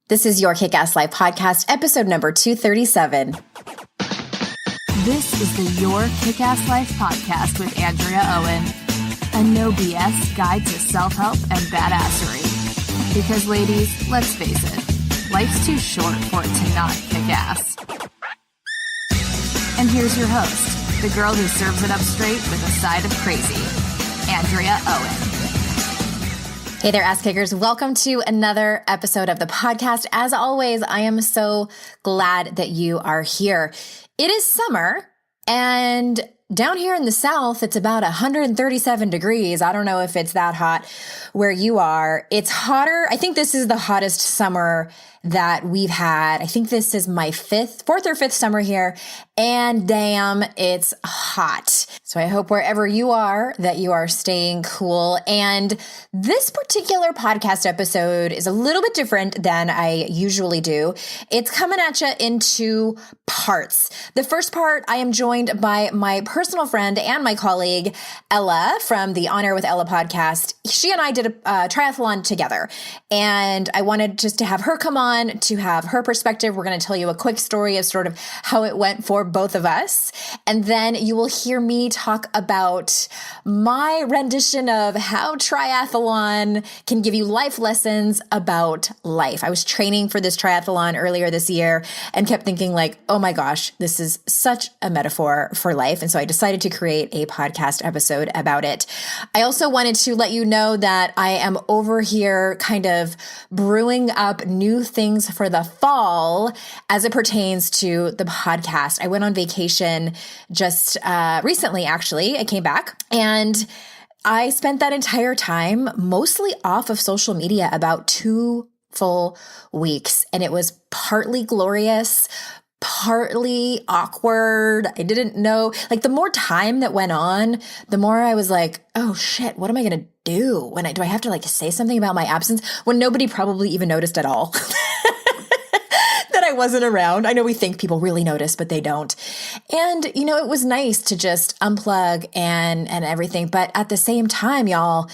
This is your Kick-Ass Life podcast, episode number 237. This is the Your Kick-Ass Life podcast with Andrea Owen, a no BS guide to self-help and badassery. Because ladies, let's face it, life's too short for it to not kick ass. And here's your host, the girl who serves it up straight with a side of crazy, Andrea Owen. Hey there, ass kickers. Welcome to another episode of the podcast. As always, I am so glad that you are here. It is summer, and down here in the South, it's about 137 degrees. I don't know if it's that hot where you are. It's hotter. I think this is the hottest summer that we've had. I think this is my fourth or fifth summer here, and damn, it's hot. So I hope wherever you are that you are staying cool. And this particular podcast episode is a little bit different than I usually do. It's coming at you in two parts. The first part, I am joined by my personal friend and my colleague, Ella, from the On Air with Ella podcast. She and I did a triathlon together, and I wanted just to have her come on to have her perspective. We're going to tell you a quick story of sort of how it went for both of us. And then you will hear me talk about my rendition of how triathlon can give you life lessons about life. I was training for this triathlon earlier this year and kept thinking like, oh my gosh, this is such a metaphor for life. And so I decided to create a podcast episode about it. I also wanted to let you know that I am over here kind of brewing up new things for the fall as it pertains to the podcast. I went on vacation just recently, actually. I came back and I spent that entire time mostly off of social media, about 2 full weeks. And it was partly glorious, partly awkward. I didn't know, like the more time that went on, the more I was like, oh shit, what am I going to do? Do I have to like say something about my absence when nobody probably even noticed at all? That I wasn't around. I know we think people really notice, but they don't. And, you know, it was nice to just unplug and everything. But at the same time, y'all,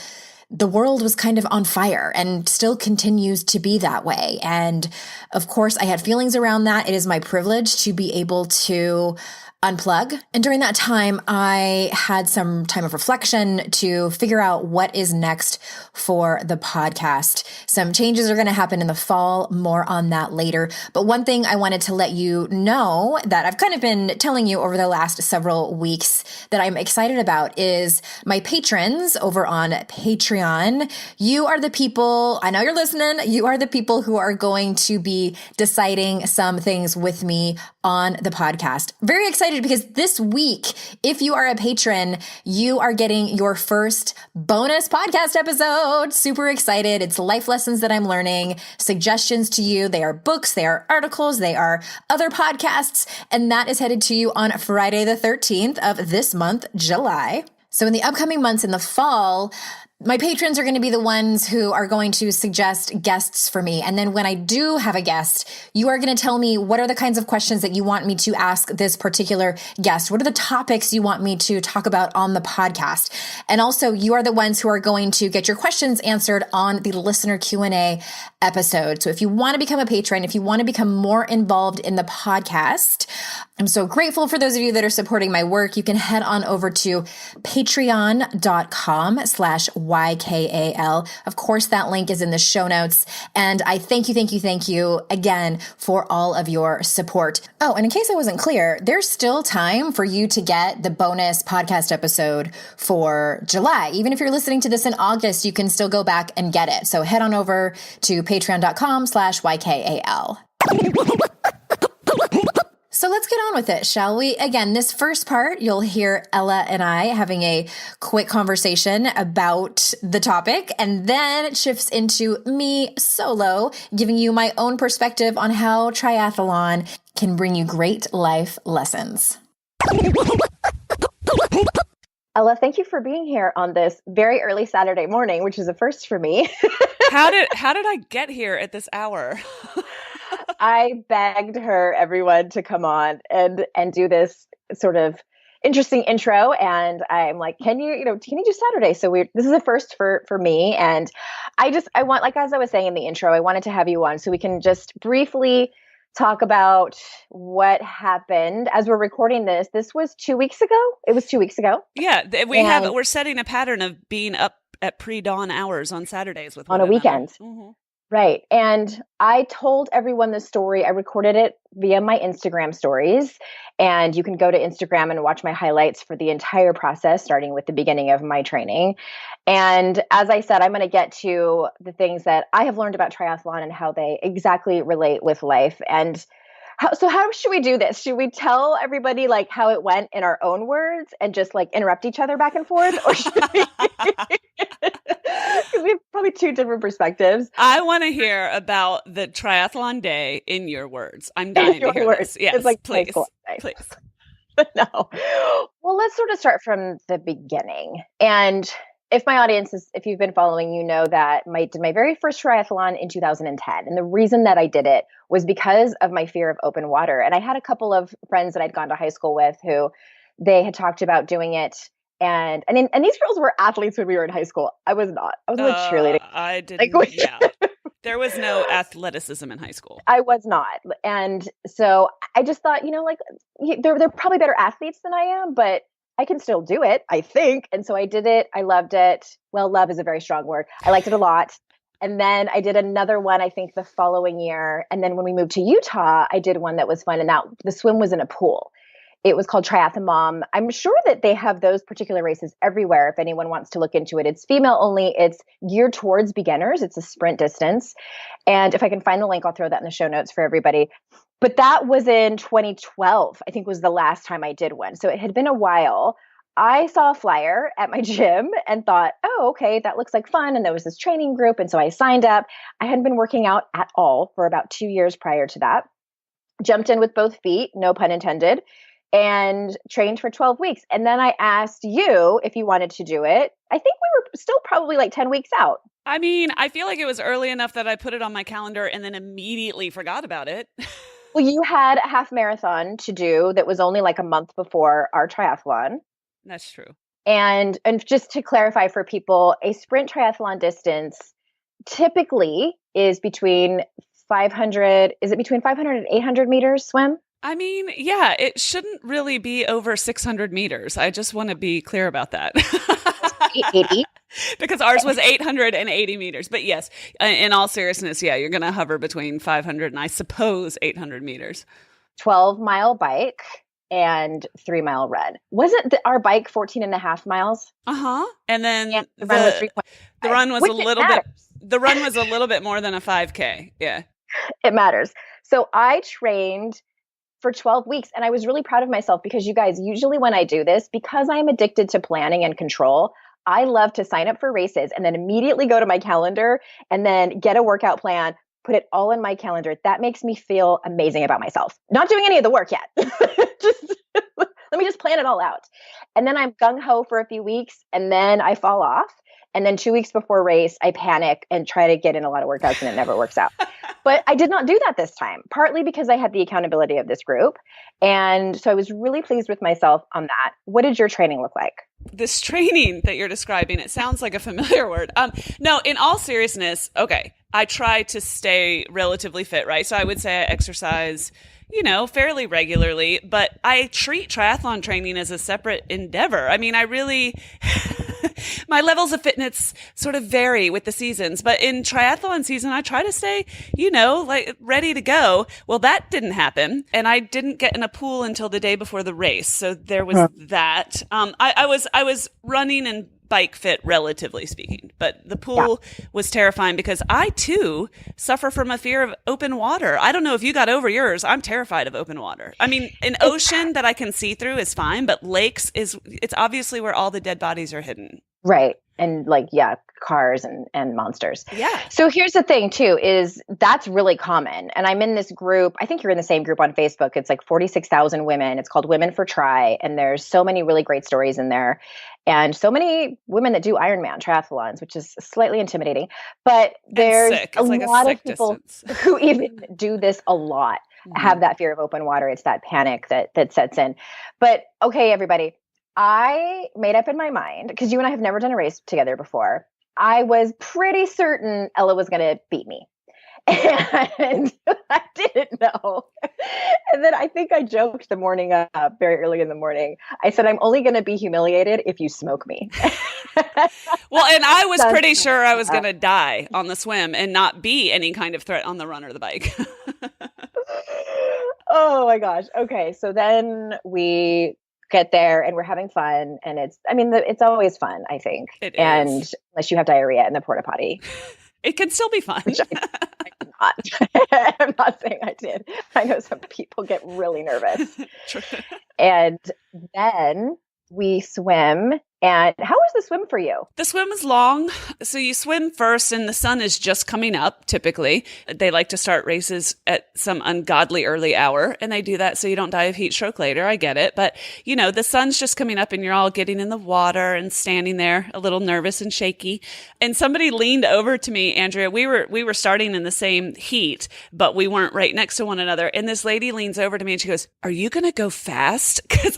the world was kind of on fire and still continues to be that way. And of course, I had feelings around that. It is my privilege to be able to unplug. And during that time, I had some time of reflection to figure out what is next for the podcast. Some changes are going to happen in the fall, more on that later. But one thing I wanted to let you know that I've kind of been telling you over the last several weeks that I'm excited about is my patrons over on Patreon. You are the people, I know you're listening, you are the people who are going to be deciding some things with me on the podcast. Very excited because this week, if you are a patron, you are getting your first bonus podcast episode. Super excited. It's life lessons that I'm learning, suggestions to you. They are books, they are articles, they are other podcasts, and that is headed to you on Friday the 13th of this month, July. So in the upcoming months in the fall, my patrons are going to be the ones who are going to suggest guests for me. And then when I do have a guest, you are going to tell me what are the kinds of questions that you want me to ask this particular guest. What are the topics you want me to talk about on the podcast? And also, you are the ones who are going to get your questions answered on the listener Q&A episode. So if you want to become a patron, if you want to become more involved in the podcast, I'm so grateful for those of you that are supporting my work. You can head on over to patreon.com/YKAL. Of course, that link is in the show notes. And I thank you again for all of your support. Oh, and in case I wasn't clear, there's still time for you to get the bonus podcast episode for July. Even if you're listening to this in August, you can still go back and get it. So head on over to patreon.com/YKAL. So let's get on with it, shall we? Again, this first part, you'll hear Ella and I having a quick conversation about the topic, and then it shifts into me solo, giving you my own perspective on how triathlon can bring you great life lessons. Ella, thank you for being here on this very early Saturday morning, which is a first for me. How did I get here at this hour? I begged everyone to come on and do this sort of interesting intro. And I'm like, can you do Saturday? So this is a first for me. And I want, like, as I was saying in the intro, I wanted to have you on so we can just briefly talk about what happened as we're recording this. This was 2 weeks ago. It was 2 weeks ago. Yeah. We're setting a pattern of being up at pre-dawn hours on Saturdays with on a weekend. Mm-hmm. Right. And I told everyone the story. I recorded it via my Instagram stories. And you can go to Instagram and watch my highlights for the entire process, starting with the beginning of my training. And as I said, I'm going to get to the things that I have learned about triathlon and how they exactly relate with life. And how should we do this? Should we tell everybody like how it went in our own words and just like interrupt each other back and forth? Or should we? Because we have probably two different perspectives. I want to hear about the triathlon day in your words. I'm dying to hear this. Yes, it's like please. Please. No. Well, let's sort of start from the beginning. And if you've been following, you know that I did my very first triathlon in 2010. And the reason that I did it was because of my fear of open water. And I had a couple of friends that I'd gone to high school with who they had talked about doing it. And these girls were athletes when we were in high school. I was not. I was like cheerleading. I didn't. Yeah. There was no athleticism in high school. I was not. And so I just thought, they're probably better athletes than I am, but I can still do it, I think. And so I did it. I loved it. Well, love is a very strong word. I liked it a lot. And then I did another one, I think the following year. And then when we moved to Utah, I did one that was fun. And the swim was in a pool. It was called Triathlon. I'm sure that they have those particular races everywhere. If anyone wants to look into it, it's female only. It's geared towards beginners. It's a sprint distance. And if I can find the link, I'll throw that in the show notes for everybody. But that was in 2012, I think was the last time I did one. So it had been a while. I saw a flyer at my gym and thought, oh, okay, that looks like fun. And there was this training group. And so I signed up. I hadn't been working out at all for about 2 years prior to that. Jumped in with both feet, no pun intended, and trained for 12 weeks. And then I asked you if you wanted to do it. I think we were still probably like 10 weeks out. I mean, I feel like it was early enough that I put it on my calendar and then immediately forgot about it. Well, you had a half marathon to do that was only like a month before our triathlon. That's true. And just to clarify for people, a sprint triathlon distance typically is between 500 and 800 meters swim? I mean, yeah, it shouldn't really be over 600 meters. I just want to be clear about that. 880. Because ours was 880 meters. But yes, in all seriousness, yeah, you're going to hover between 500 and I suppose 800 meters. 12-mile bike and 3-mile run. Wasn't our bike 14 and a half miles? Uh-huh. And then the run was 3.5. The run was The run was a little bit more than a 5K. Yeah. It matters. So I trained for 12 weeks and I was really proud of myself because you guys, usually when I do this, because I'm addicted to planning and control, I love to sign up for races and then immediately go to my calendar and then get a workout plan, put it all in my calendar. That makes me feel amazing about myself. Not doing any of the work yet. Let me just plan it all out. And then I'm gung-ho for a few weeks and then I fall off. And then 2 weeks before race, I panic and try to get in a lot of workouts and it never works out. But I did not do that this time, partly because I had the accountability of this group. And so I was really pleased with myself on that. What did your training look like? This training that you're describing, it sounds like a familiar word. No, in all seriousness, okay, I try to stay relatively fit, right? So I would say I exercise, fairly regularly, but I treat triathlon training as a separate endeavor. I mean, I really... My levels of fitness sort of vary with the seasons, but in triathlon season, I try to stay, like ready to go. Well, that didn't happen. And I didn't get in a pool until the day before the race. So there was that. I was running and bike fit, relatively speaking, but the pool was terrifying because I too suffer from a fear of open water. I don't know if you got over yours. I'm terrified of open water. I mean, an ocean that I can see through is fine, but lakes it's obviously where all the dead bodies are hidden. Right. And cars and monsters. Yeah. So here's the thing too, is that's really common. And I'm in this group, I think you're in the same group on Facebook. It's like 46,000 women. It's called Women for Tri. And there's so many really great stories in there. And so many women that do Ironman triathlons, which is slightly intimidating. But there's a lot of people who even do this a lot. have that fear of open water. It's that panic that sets in. But okay, everybody, I made up in my mind, because you and I have never done a race together before. I was pretty certain Ella was going to beat me. And I didn't know. And then I think I joked the morning up, very early in the morning. I said, I'm only going to be humiliated if you smoke me. Well, and I was pretty sure I was going to die on the swim and not be any kind of threat on the run or the bike. Oh my gosh. Okay. So then we get there and we're having fun. And it's always fun, I think. It and is. Unless you have diarrhea in the porta potty. It can still be fun. Which I did not. I'm not saying I did. I know some people get really nervous. True. And then we swim. And how was the swim for you? The swim is long. So you swim first and the sun is just coming up, typically. They like to start races at some ungodly early hour, and they do that so you don't die of heat stroke later. I get it. But, the sun's just coming up and you're all getting in the water and standing there a little nervous and shaky. And somebody leaned over to me, Andrea. We were starting in the same heat, but we weren't right next to one another. And this lady leans over to me and she goes, "Are you going to go fast?" Because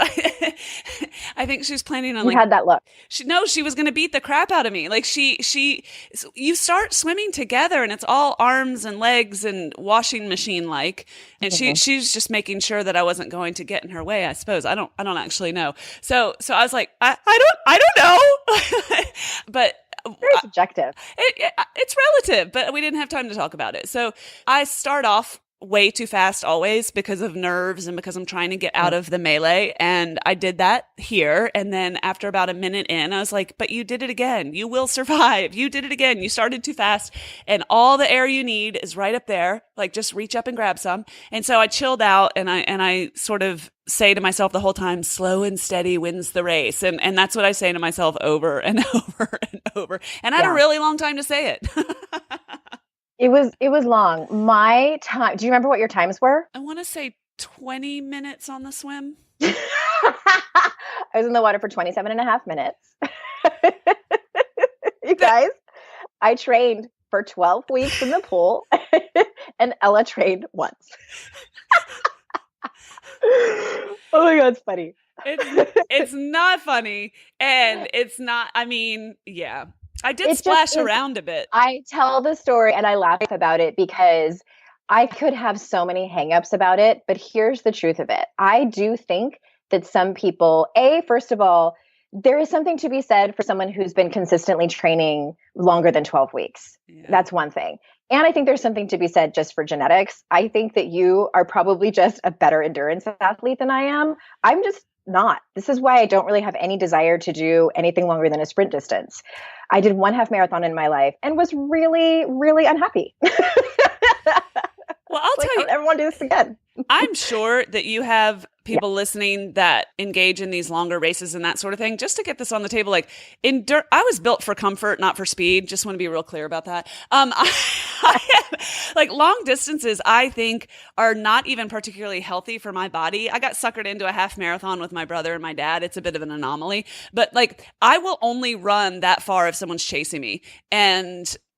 I think she was planning on You had that look. She was going to beat the crap out of me. Like you start swimming together and it's all arms and legs and washing machine like. And she's just making sure that I wasn't going to get in her way, I suppose. I don't actually know. So I was like, I don't know. But very subjective. It's relative, but we didn't have time to talk about it. So I start off way too fast always because of nerves and because I'm trying to get out of the melee. And I did that here. And then after about a minute in, I was like, but you did it again. You will survive. You did it again. You started too fast and all the air you need is right up there. Like just reach up and grab some. And so I chilled out and I sort of say to myself the whole time, slow and steady wins the race. And that's what I say to myself over and over and over. And I had a really long time to say it. It was long. My time, do you remember what your times were? I want to say 20 minutes on the swim. I was in the water for 27 and a half minutes. You guys, I trained for 12 weeks in the pool and Ella trained once. Oh my God, it's funny. It's not funny. And it's not, yeah. I did splash around a bit. I tell the story and I laugh about it because I could have so many hangups about it, but here's the truth of it. I do think that some people, first of all, there is something to be said for someone who's been consistently training longer than 12 weeks. Yeah. That's one thing. And I think there's something to be said just for genetics. I think that you are probably just a better endurance athlete than I am. I'm just not. This is why I don't really have any desire to do anything longer than a sprint distance. I did one half marathon in my life and was really, really unhappy. Well, I'll tell you, I don't want to do this again. I'm sure that you have people listening that engage in these longer races and that sort of thing. Just to get this on the table, like I was built for comfort, not for speed. Just want to be real clear about that. Like long distances, I think are not even particularly healthy for my body. I got suckered into a half marathon with my brother and my dad. It's a bit of an anomaly, but like I will only run that far if someone's chasing me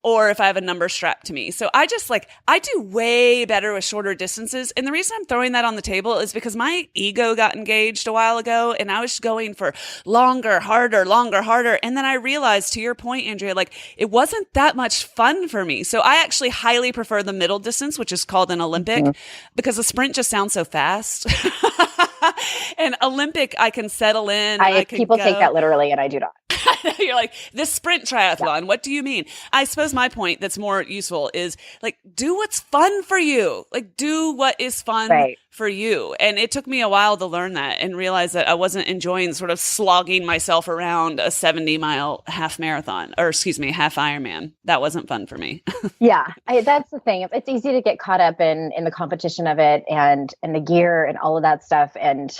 or if I have a number strapped to me. So I do way better with shorter distances. And the reason I'm throwing that on the table is because my ego got engaged a while ago and I was going for longer, harder. And then I realized, to your point, Andrea, like it wasn't that much fun for me. So I actually highly prefer the middle distance, which is called an Olympic, because a sprint just sounds so fast. And Olympic, I can settle in. People take that literally and I do not. You're like, this sprint triathlon, what do you mean? I suppose my point that's more useful is like, do what's fun for you. Like, do what is fun for you. And it took me a while to learn that and realize that I wasn't enjoying sort of slogging myself around a 70-mile half marathon, or half Ironman. That wasn't fun for me. Yeah, that's the thing. It's easy to get caught up in the competition of it and the gear and all of that stuff. And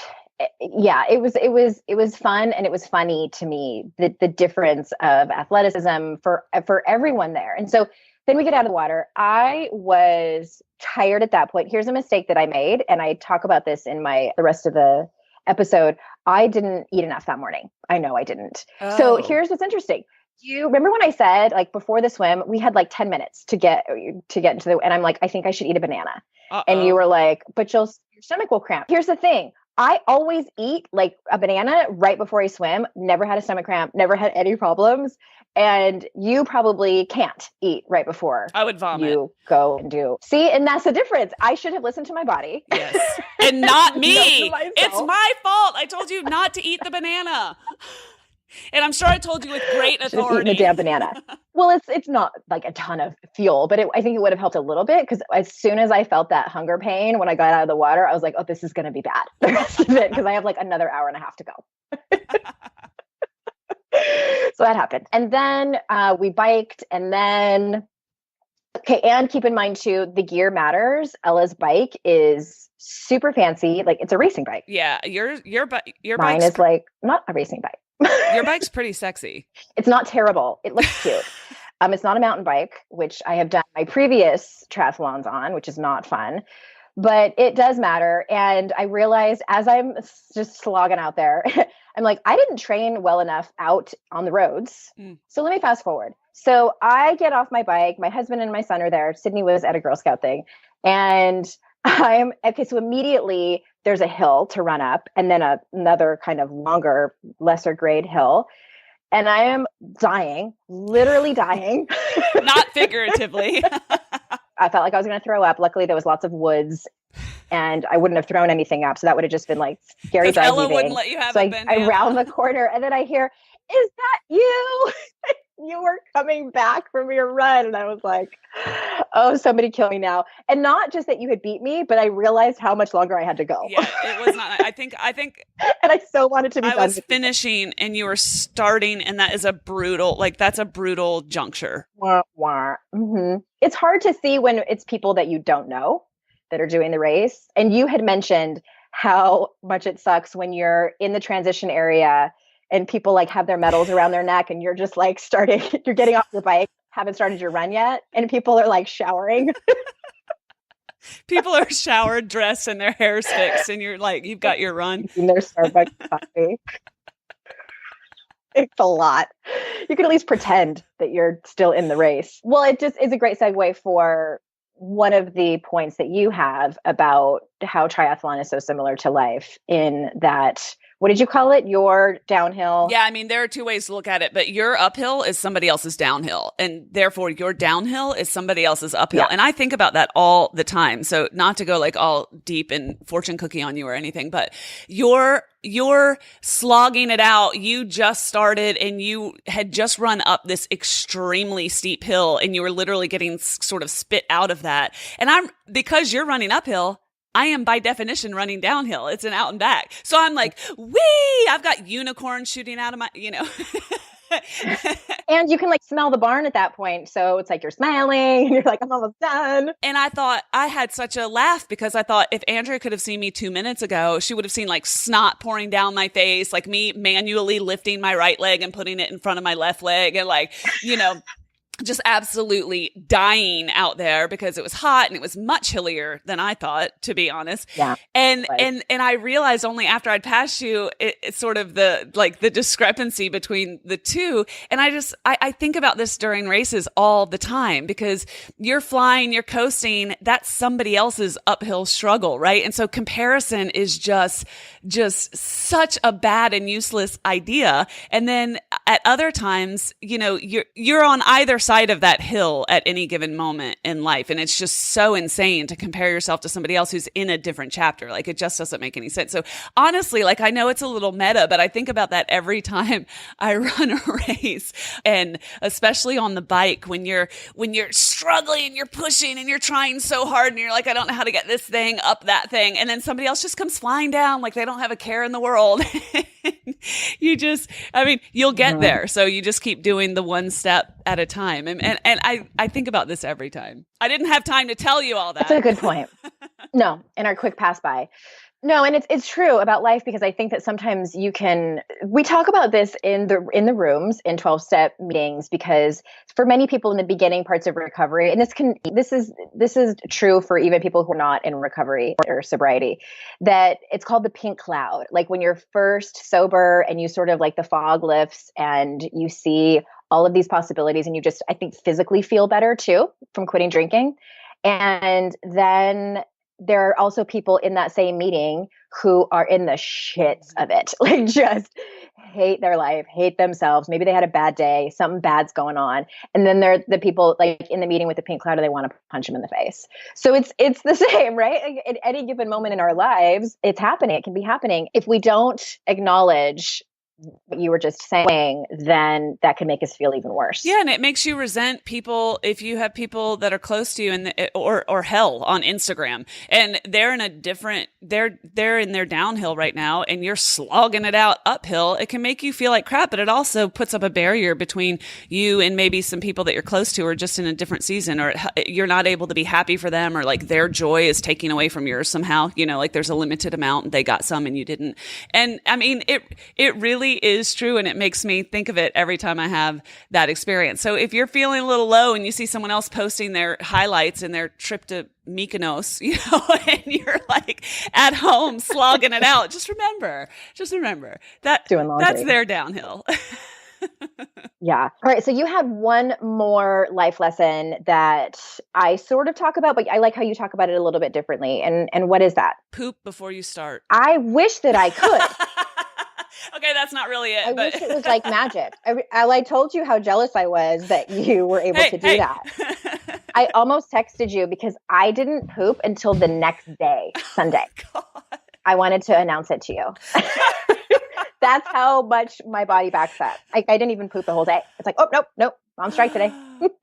yeah, it was fun and it was funny to me, the difference of athleticism for everyone there. And so then we get out of the water. I was tired at that point. Here's a mistake that I made, and I talk about this in the rest of the episode. I didn't eat enough that morning. I know I didn't. Oh. So here's what's interesting. You remember when I said, like, before the swim, we had like 10 minutes to get into the, and I'm like, I think I should eat a banana. And you were like, but your stomach will cramp. Here's the thing. I always eat like a banana right before I swim. Never had a stomach cramp, never had any problems. And you probably can't eat right before I would vomit. You go and do. See, and that's the difference. I should have listened to my body. Yes. And not me. It's my fault. I told you not to eat the banana. And I'm sure I told you with great authority. Eaten a damn banana. Well, it's not like a ton of fuel, but I think it would have helped a little bit, because as soon as I felt that hunger pain when I got out of the water, I was like, oh, this is going to be bad the rest of it, because I have like another hour and a half to go. So that happened. And then we biked, and then, okay. And keep in mind too, the gear matters. Ella's bike is super fancy. Like, it's a racing bike. Yeah. Your mine is like not a racing bike. Your bike's pretty sexy. It's not terrible. It looks cute. It's not a mountain bike, which I have done my previous triathlons on, which is not fun, but it does matter. And I realized as I'm just slogging out there, I'm like, I didn't train well enough out on the roads. So let me fast forward. So I get off my bike. My husband and my son are there. Sydney was at a Girl Scout thing. And so immediately there's a hill to run up, and then another kind of longer, lesser grade hill. And I am dying, literally dying. Not figuratively. I felt like I was going to throw up. Luckily, there was lots of woods, and I wouldn't have thrown anything up. So that would have just been like scary driving. Ella wouldn't let you have so a banana. I round the corner, and then I hear, "Is that you? You were coming back from your run." And I was like, oh, somebody kill me now. And not just that you had beat me, but I realized how much longer I had to go. Yeah, it was not. I think. And I so wanted to be done. I was finishing and you were starting, and that is that's a brutal juncture. Wah, wah. Mm-hmm. It's hard to see when it's people that you don't know that are doing the race. And you had mentioned how much it sucks when you're in the transition area and people like have their medals around their neck, and you're just like you're getting off your bike, haven't started your run yet, and people are like showering. People are showered, dressed, and their hair's fixed, and you're like, you've got your run. In their Starbucks coffee. It's a lot. You can at least pretend that you're still in the race. Well, it just is a great segue for one of the points that you have about how triathlon is so similar to life, in that, what did you call it? Your downhill? Yeah, I mean, there are two ways to look at it, but your uphill is somebody else's downhill, and therefore your downhill is somebody else's uphill. Yeah. And I think about that all the time. So not to go like all deep and fortune cookie on you or anything, but you're slogging it out. You just started and you had just run up this extremely steep hill, and you were literally getting sort of spit out of that. And because you're running uphill, I am by definition running downhill. It's an out and back. So I'm like, wee, I've got unicorns shooting out of my, And you can like smell the barn at that point. So it's like you're smiling and you're like, I'm almost done. And I thought, I had such a laugh, because I thought if Andrea could have seen me 2 minutes ago, she would have seen like snot pouring down my face, like me manually lifting my right leg and putting it in front of my left leg, and like, just absolutely dying out there because it was hot and it was much hillier than I thought, to be honest. Yeah. And I realized only after I'd passed you, it's sort of the discrepancy between the two. And I think about this during races all the time, because you're flying, you're coasting, that's somebody else's uphill struggle, right? And so comparison is just such a bad and useless idea. And then at other times, you're on either side of that hill at any given moment in life. And it's just so insane to compare yourself to somebody else who's in a different chapter. Like, it just doesn't make any sense. So honestly, like, I know it's a little meta, but I think about that every time I run a race, and especially on the bike, when you're struggling and you're pushing and you're trying so hard and you're like, I don't know how to get this thing up that thing. And then somebody else just comes flying down like they don't have a care in the world. You'll get there. So you just keep doing the one step at a time. And I think about this every time. I didn't have time to tell you all that. That's a good point. No, in our quick pass by. No, and it's true about life, because I think that sometimes we talk about this in the rooms in 12-step meetings, because for many people in the beginning parts of recovery, and this is true for even people who are not in recovery or sobriety, that it's called the pink cloud. Like when you're first sober and you sort of like the fog lifts and you see all of these possibilities, and you just, I think, physically feel better too from quitting drinking. And then there are also people in that same meeting who are in the shits of it, like just hate their life, hate themselves. Maybe they had a bad day, something bad's going on. And then there are the people like in the meeting with the pink cloud, and they want to punch them in the face. So it's the same, right? Like, at any given moment in our lives, it's happening. It can be happening. If we don't acknowledge what you were just saying, then that can make us feel even worse. Yeah, and it makes you resent people if you have people that are close to you or hell on Instagram, and they're in a different they're in their downhill right now, and you're slogging it out uphill. It can make you feel like crap, but it also puts up a barrier between you and maybe some people that you're close to are just in a different season, or you're not able to be happy for them, or like their joy is taking away from yours somehow. You know, like there's a limited amount and they got some and you didn't. And I mean, it really is true, and it makes me think of it every time I have that experience. So if you're feeling a little low and you see someone else posting their highlights and their trip to Mykonos, you know, and you're like at home slogging it out, just remember that doing laundry. That's their downhill. Yeah. All right. So you had one more life lesson that I sort of talk about, but I like how you talk about it a little bit differently. And what is that? Poop before you start. I wish that I could. Okay, that's not really it. I wish it was like magic. I told you how jealous I was that you were able to do that. I almost texted you because I didn't poop until the next day, Sunday. God. I wanted to announce it to you. That's how much my body backs up. I didn't even poop the whole day. It's like, oh, nope, I'm on strike today.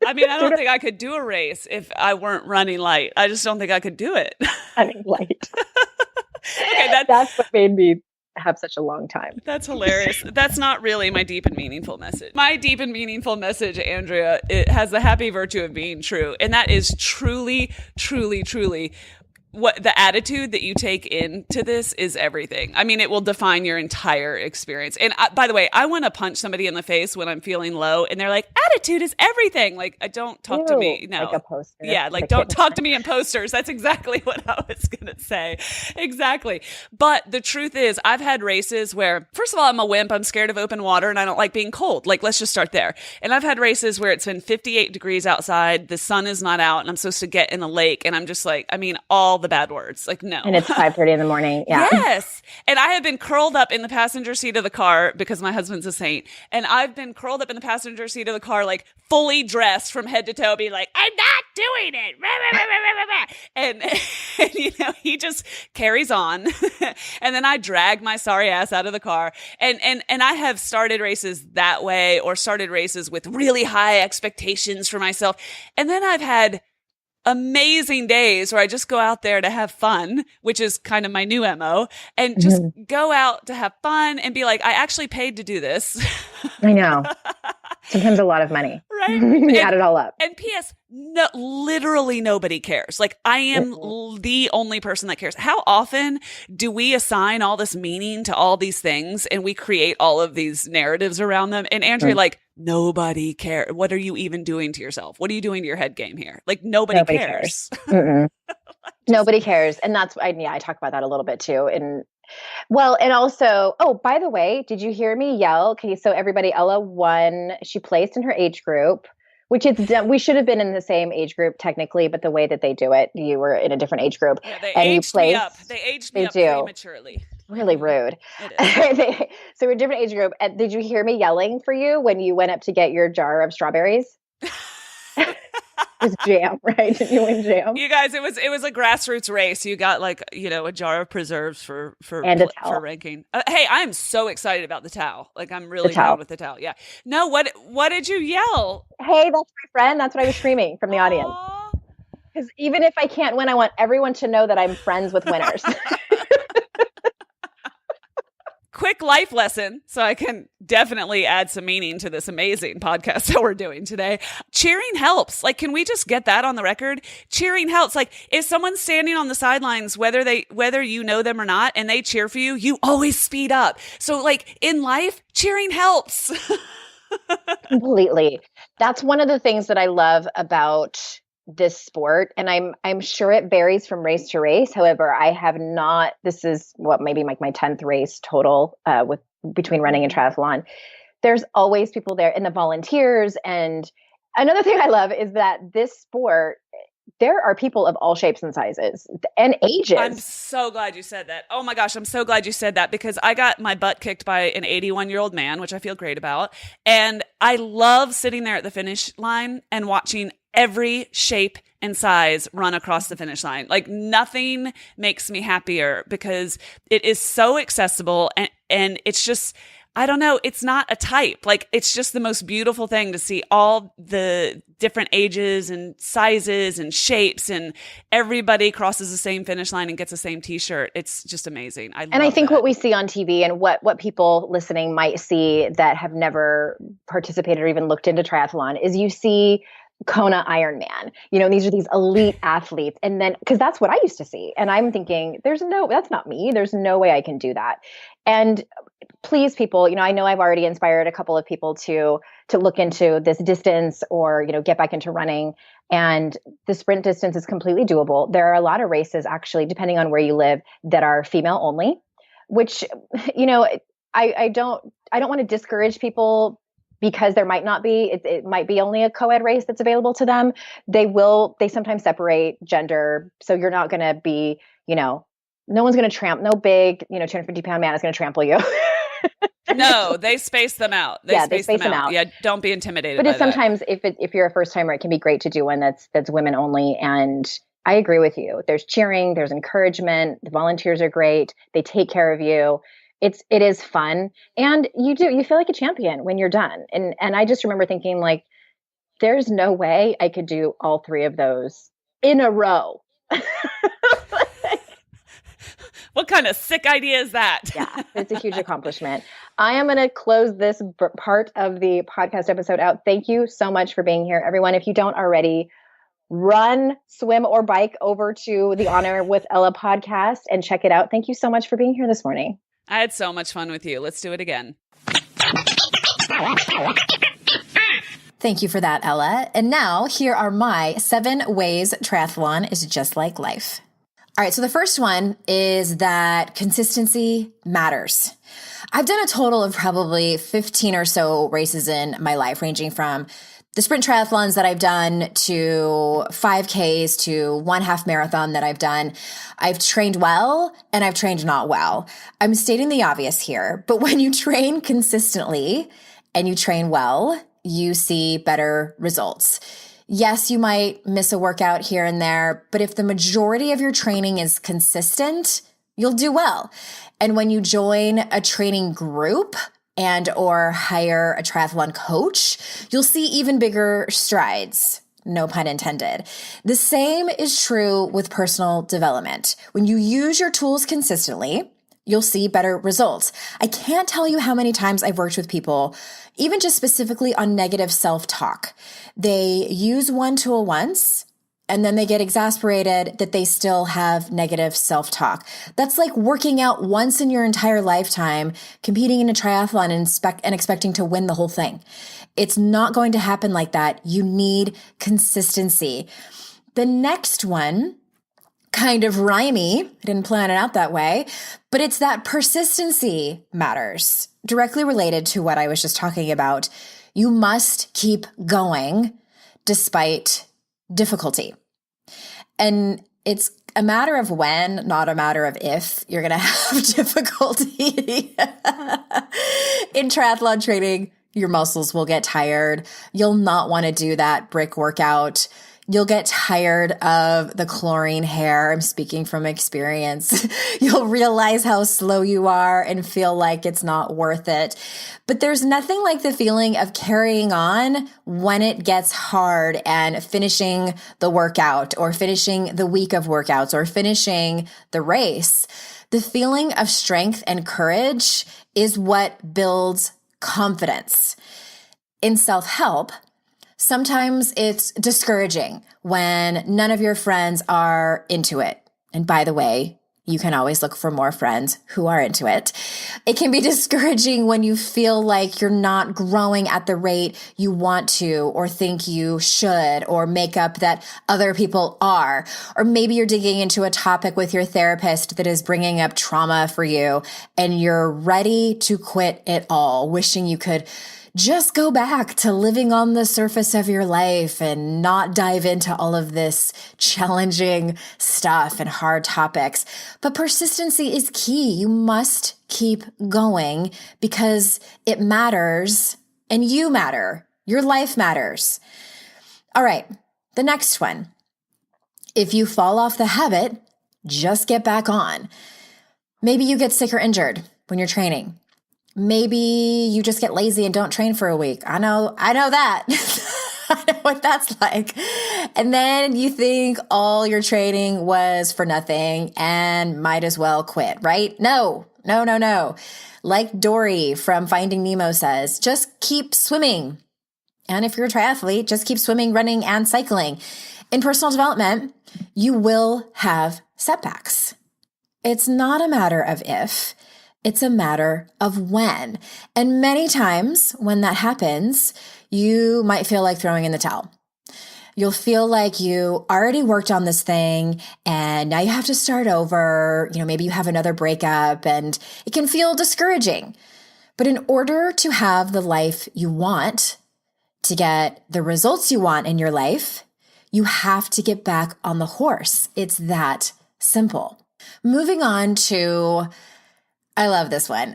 I mean, I don't think I could do a race if I weren't running light. I just don't think I could do it. Running light. Okay, that's what made me have such a long time. That's hilarious. That's not really my deep and meaningful message. My deep and meaningful message, Andrea, it has the happy virtue of being true. And that is truly, truly, truly what the attitude that you take into this is everything. I mean, it will define your entire experience. And by the way, I want to punch somebody in the face when I'm feeling low and they're like, attitude is everything. Like, don't talk to me. No. Like a poster. Yeah. Like, don't talk to me in posters. That's exactly what I was going to say. Exactly. But the truth is, I've had races where, first of all, I'm a wimp. I'm scared of open water and I don't like being cold. Like, let's just start there. And I've had races where it's been 58 degrees outside. The sun is not out and I'm supposed to get in a lake. And I'm just like, I mean, all the bad words. Like, no. And it's 5:30 in the morning. Yeah. Yes. And I have been curled up in the passenger seat of the car because my husband's a saint. And I've been curled up in the passenger seat of the car, like fully dressed from head to toe, being like, I'm not doing it. And you know, he just carries on. And then I drag my sorry ass out of the car. And I have started races that way, or started races with really high expectations for myself. And then I've had amazing days where I just go out there to have fun, which is kind of my new MO, and just go out to have fun and be like, I actually paid to do this. I know. Sometimes a lot of money. Right? You add it all up. And P.S., no, literally nobody cares. Like, I am the only person that cares. How often do we assign all this meaning to all these things and we create all of these narratives around them? And Andrea, like, nobody cares. What are you even doing to yourself? What are you doing to your head game here? Like, nobody cares. Nobody cares. And that's, I talk about that a little bit too. And well, and also, oh, by the way, did you hear me yell? Okay, so everybody, Ella won. She placed in her age group, which we should have been in the same age group technically, but the way that they do it, you were in a different age group. Yeah, they and aged you placed, me up. They aged me up prematurely. Really rude. It is. So we're a different age group. And did you hear me yelling for you when you went up to get your jar of strawberries? It was jam, right? Did you win jam? You guys, it was a grassroots race. You got like, you know, a jar of preserves for ranking. Hey, I'm so excited about the towel. Like, I'm really down with the towel. Yeah. No, what did you yell? Hey, that's my friend. That's what I was screaming from the audience. Because even if I can't win, I want everyone to know that I'm friends with winners. Quick life lesson so I can definitely add some meaning to this amazing podcast that we're doing today. Cheering helps. Like, can we just get that on the record? Cheering helps. Like, if someone's standing on the sidelines, whether you know them or not, and they cheer for you, you always speed up. So like in life, cheering helps. Completely. That's one of the things that I love about this sport. And I'm sure it varies from race to race. However, this is maybe like my 10th race total between running and triathlon. There's always people there and the volunteers. And another thing I love is that this sport, there are people of all shapes and sizes and ages. I'm so glad you said that. Oh my gosh, I'm so glad you said that, because I got my butt kicked by an 81-year-old man, which I feel great about. And I love sitting there at the finish line and watching every shape and size run across the finish line. Like, nothing makes me happier, because it is so accessible, and it's just, I don't know, it's not a type. Like, it's just the most beautiful thing to see all the different ages and sizes and shapes, and everybody crosses the same finish line and gets the same t-shirt. It's just amazing. I think what we see on TV and what people listening might see that have never participated or even looked into triathlon is you see Kona Ironman, these are these elite athletes. And then, cause that's what I used to see. And I'm thinking, that's not me. There's no way I can do that. And please, people, I know I've already inspired a couple of people to look into this distance or, get back into running. And the sprint distance is completely doable. There are a lot of races, actually, depending on where you live, that are female only, which, I don't want to discourage people, because there might not be, it might be only a co-ed race that's available to them. They sometimes separate gender. So you're not going to be, no one's going to no big, 250-pound man is going to trample you. No, they space them out. They space them out. Yeah, don't be intimidated by that. But sometimes if you're a first timer, it can be great to do one that's women only. And I agree with you. There's cheering, there's encouragement. The volunteers are great. They take care of you. It is fun. And you feel like a champion when you're done. And I just remember thinking, like, there's no way I could do all three of those in a row. What kind of sick idea is that? Yeah, it's a huge accomplishment. I am going to close this part of the podcast episode out. Thank you so much for being here, everyone. If you don't already, run, swim, or bike over to the Honor with Ella podcast and check it out. Thank you so much for being here this morning. I had so much fun with you. Let's do it again. Thank you for that, Ella. And now here are my 7 ways triathlon is just like life. All right, so the first one is that consistency matters. I've done a total of probably 15 or so races in my life, ranging from the sprint triathlons that I've done to 5Ks to 1 half marathon that I've done. I've trained well and I've trained not well. I'm stating the obvious here, but when you train consistently and you train well, you see better results. Yes, you might miss a workout here and there, but if the majority of your training is consistent, you'll do well. And when you join a training group and or hire a triathlon coach, you'll see even bigger strides. No pun intended. The same is true with personal development. When you use your tools consistently, you'll see better results. I can't tell you how many times I've worked with people, even just specifically on negative self-talk. They use one tool once, and then they get exasperated that they still have negative self-talk. That's like working out once in your entire lifetime, competing in a triathlon and expecting to win the whole thing. It's not going to happen like that. You need consistency. The next one, kind of rhymey, I didn't plan it out that way, but it's that persistency matters. Directly related to what I was just talking about. You must keep going despite difficulty. And it's a matter of when, not a matter of if you're going to have difficulty. In triathlon training, your muscles will get tired. You'll not want to do that brick workout. You'll get tired of the chlorine hair. I'm speaking from experience. You'll realize how slow you are and feel like it's not worth it. But there's nothing like the feeling of carrying on when it gets hard and finishing the workout or finishing the week of workouts or finishing the race. The feeling of strength and courage is what builds confidence. In self-help, sometimes it's discouraging when none of your friends are into it. And by the way, you can always look for more friends who are into it. It can be discouraging when you feel like you're not growing at the rate you want to or think you should or make up that other people are. Or maybe you're digging into a topic with your therapist that is bringing up trauma for you and you're ready to quit it all, wishing you could just go back to living on the surface of your life and not dive into all of this challenging stuff and hard topics. But persistency is key. You must keep going because it matters and you matter. Your life matters. All right, the next one. If you fall off the habit, just get back on. Maybe you get sick or injured when you're training. Maybe you just get lazy and don't train for a week. I know that. I know what that's like. And then you think all your training was for nothing and might as well quit, right? No. Like Dory from Finding Nemo says, just keep swimming. And if you're a triathlete, just keep swimming, running, and cycling. In personal development, you will have setbacks. It's not a matter of if. It's a matter of when. And many times when that happens, you might feel like throwing in the towel. You'll feel like you already worked on this thing and now you have to start over. Maybe you have another breakup and it can feel discouraging. But in order to have the life you want, to get the results you want in your life, you have to get back on the horse. It's that simple. Moving on to I love this one.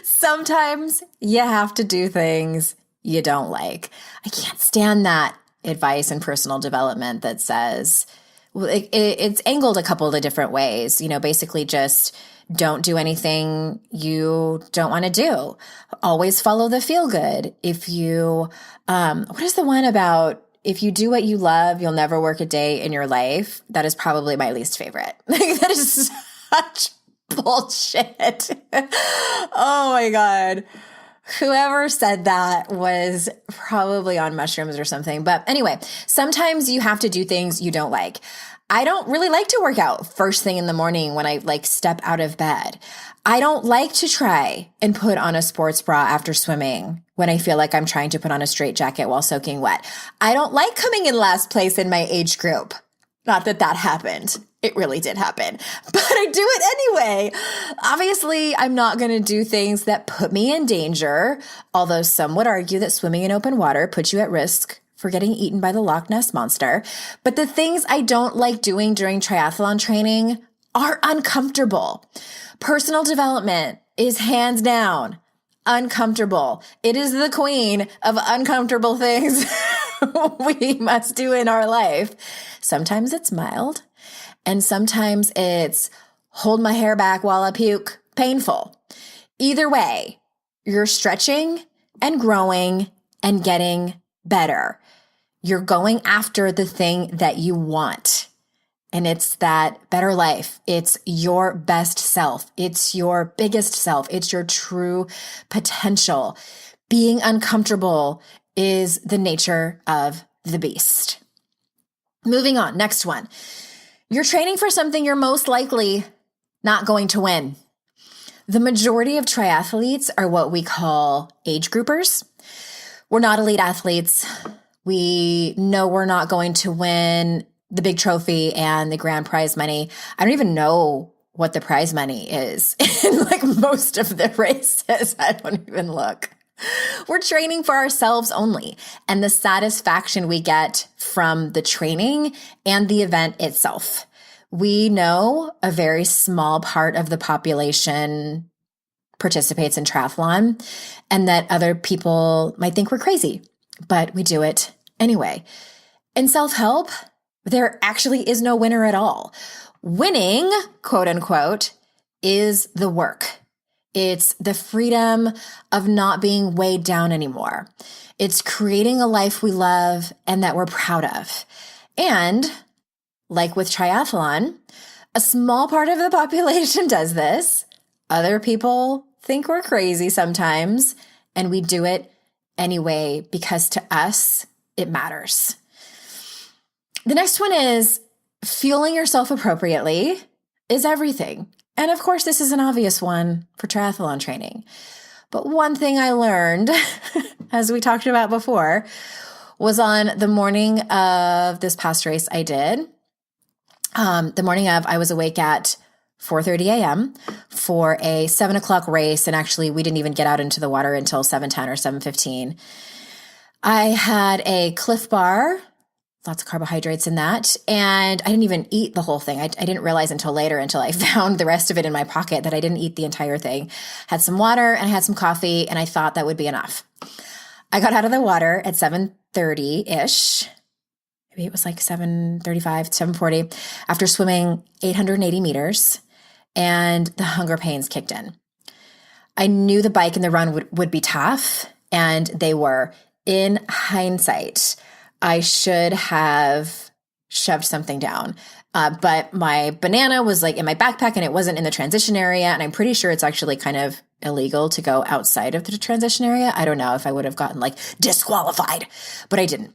Sometimes you have to do things you don't like. I can't stand that advice in personal development that says, it's angled a couple of different ways. Basically just don't do anything you don't want to do. Always follow the feel good. If you, what is the one about if you do what you love, you'll never work a day in your life? That is probably my least favorite. That is such bullshit. Oh my God. Whoever said that was probably on mushrooms or something. But anyway, sometimes you have to do things you don't like. I don't really like to work out first thing in the morning when I step out of bed. I don't like to try and put on a sports bra after swimming when I feel like I'm trying to put on a straitjacket while soaking wet. I don't like coming in last place in my age group. Not that that happened. It really did happen, but I do it anyway. Obviously, I'm not going to do things that put me in danger, although some would argue that swimming in open water puts you at risk for getting eaten by the Loch Ness Monster. But the things I don't like doing during triathlon training are uncomfortable. Personal development is hands down uncomfortable. It is the queen of uncomfortable things we must do in our life. Sometimes it's mild. And sometimes it's hold my hair back while I puke, painful. Either way, you're stretching and growing and getting better. You're going after the thing that you want. And it's that better life. It's your best self. It's your biggest self. It's your true potential. Being uncomfortable is the nature of the beast. Moving on, next one. You're training for something you're most likely not going to win. The majority of triathletes are what we call age groupers. We're not elite athletes. We know we're not going to win the big trophy and the grand prize money. I don't even know what the prize money is in most of the races. I don't even look. We're training for ourselves only and the satisfaction we get from the training and the event itself. We know a very small part of the population participates in triathlon and that other people might think we're crazy, but we do it anyway. In self-help, there actually is no winner at all. Winning, quote unquote, is the work. It's the freedom of not being weighed down anymore. It's creating a life we love and that we're proud of. And like with triathlon, a small part of the population does this. Other people think we're crazy sometimes, and we do it anyway because to us, it matters. The next one is fueling yourself appropriately is everything. And of course, this is an obvious one for triathlon training. But one thing I learned, as we talked about before, was on the morning of this past race I did. The morning of, I was awake at 4:30 a.m. for a 7 o'clock race. And actually, we didn't even get out into the water until 7:10 or 7:15. I had a Cliff Bar, lots of carbohydrates in that. And I didn't even eat the whole thing. I didn't realize until later, until I found the rest of it in my pocket, that I didn't eat the entire thing. Had some water and I had some coffee, and I thought that would be enough. I got out of the water at 7:30-ish. Maybe it was like 7:35, 7:40, after swimming 880 meters, and the hunger pains kicked in. I knew the bike and the run would be tough, and they were. In hindsight, I should have shoved something down. But my banana was like in my backpack and it wasn't in the transition area. And I'm pretty sure it's actually kind of illegal to go outside of the transition area. I don't know if I would have gotten like disqualified, but I didn't.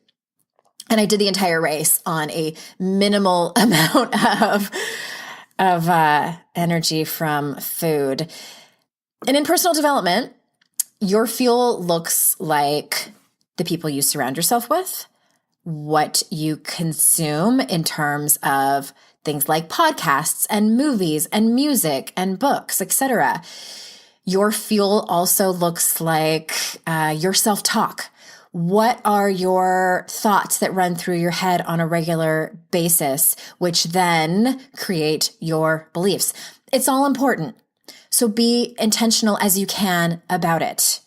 And I did the entire race on a minimal amount of energy from food. And in personal development, your fuel looks like the people you surround yourself with, what you consume in terms of things like podcasts and movies and music and books, etc. Your fuel also looks like your self-talk. What are your thoughts that run through your head on a regular basis, which then create your beliefs? It's all important. So be intentional as you can about it.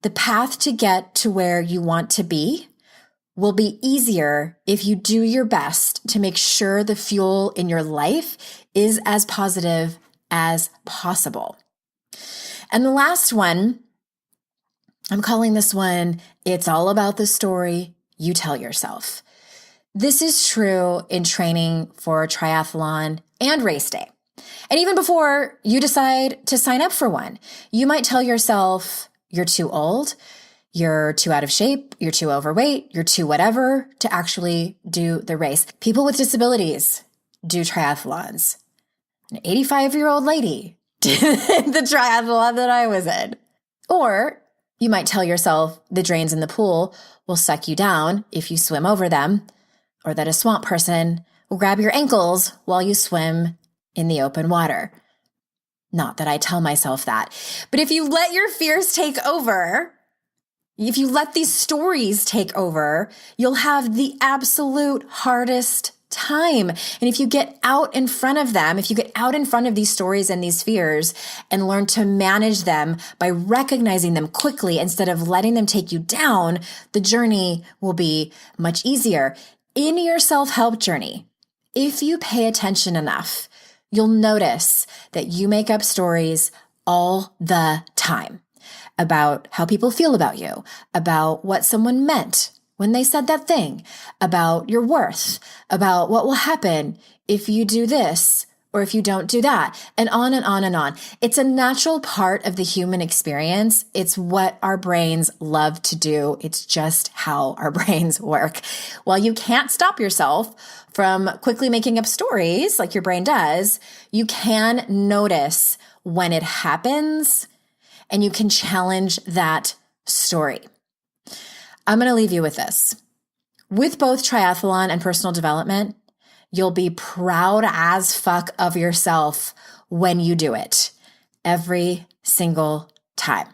The path to get to where you want to be will be easier if you do your best to make sure the fuel in your life is as positive as possible. And the last one, I'm calling this one, it's all about the story you tell yourself. This is true in training for triathlon and race day. And even before you decide to sign up for one, you might tell yourself you're too old, you're too out of shape, you're too overweight, you're too whatever to actually do the race. People with disabilities do triathlons. An 85-year-old lady did the triathlon that I was in. Or you might tell yourself the drains in the pool will suck you down if you swim over them, or that a swamp person will grab your ankles while you swim in the open water. Not that I tell myself that. But if you let your fears take over, if you let these stories take over, you'll have the absolute hardest time. And if you get out in front of them, if you get out in front of these stories and these fears and learn to manage them by recognizing them quickly instead of letting them take you down, the journey will be much easier. In your self-help journey, if you pay attention enough, you'll notice that you make up stories all the time about how people feel about you, about what someone meant when they said that thing, about your worth, about what will happen if you do this or if you don't do that, and on and on and on. It's a natural part of the human experience. It's what our brains love to do. It's just how our brains work. While you can't stop yourself from quickly making up stories like your brain does, you can notice when it happens and you can challenge that story. I'm going to leave you with this. With both triathlon and personal development, you'll be proud as fuck of yourself when you do it every single time.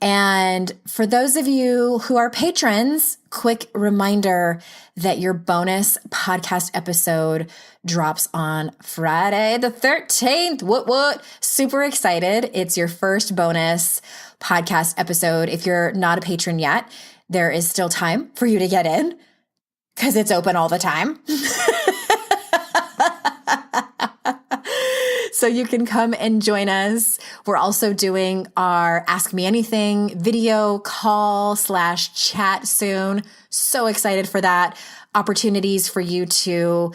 And for those of you who are patrons, quick reminder that your bonus podcast episode drops on Friday the 13th. What? Super excited. It's your first bonus podcast episode. If you're not a patron yet, there is still time for you to get in because it's open all the time. So you can come and join us. We're also doing our Ask Me Anything video call / chat soon. So excited for that. Opportunities for you to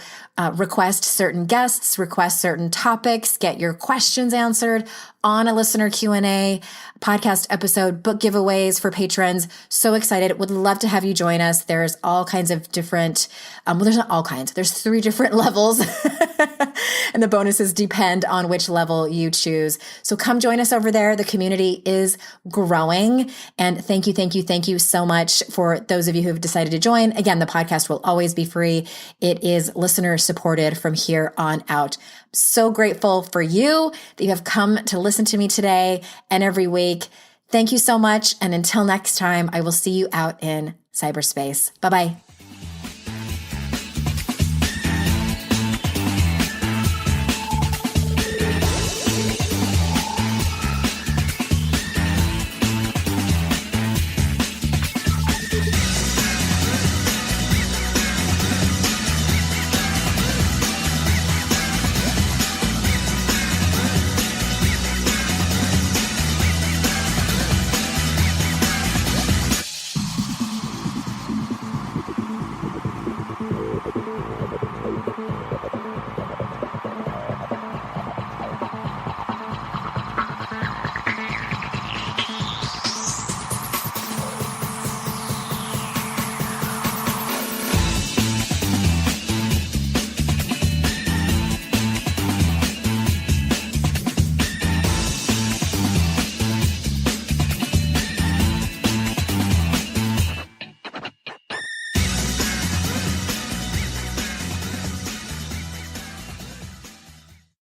request certain guests, request certain topics, get your questions answered, on a listener Q&A, podcast episode, book giveaways for patrons. So excited. Would love to have you join us. There's all kinds of different, well, there's not all kinds. There's 3 different levels and the bonuses depend on which level you choose. So come join us over there. The community is growing. And thank you so much for those of you who have decided to join. Again, the podcast will always be free. It is listener supported from here on out. So grateful for you that you have come to listen to me today and every week. Thank you so much. And until next time, I will see you out in cyberspace. Bye-bye.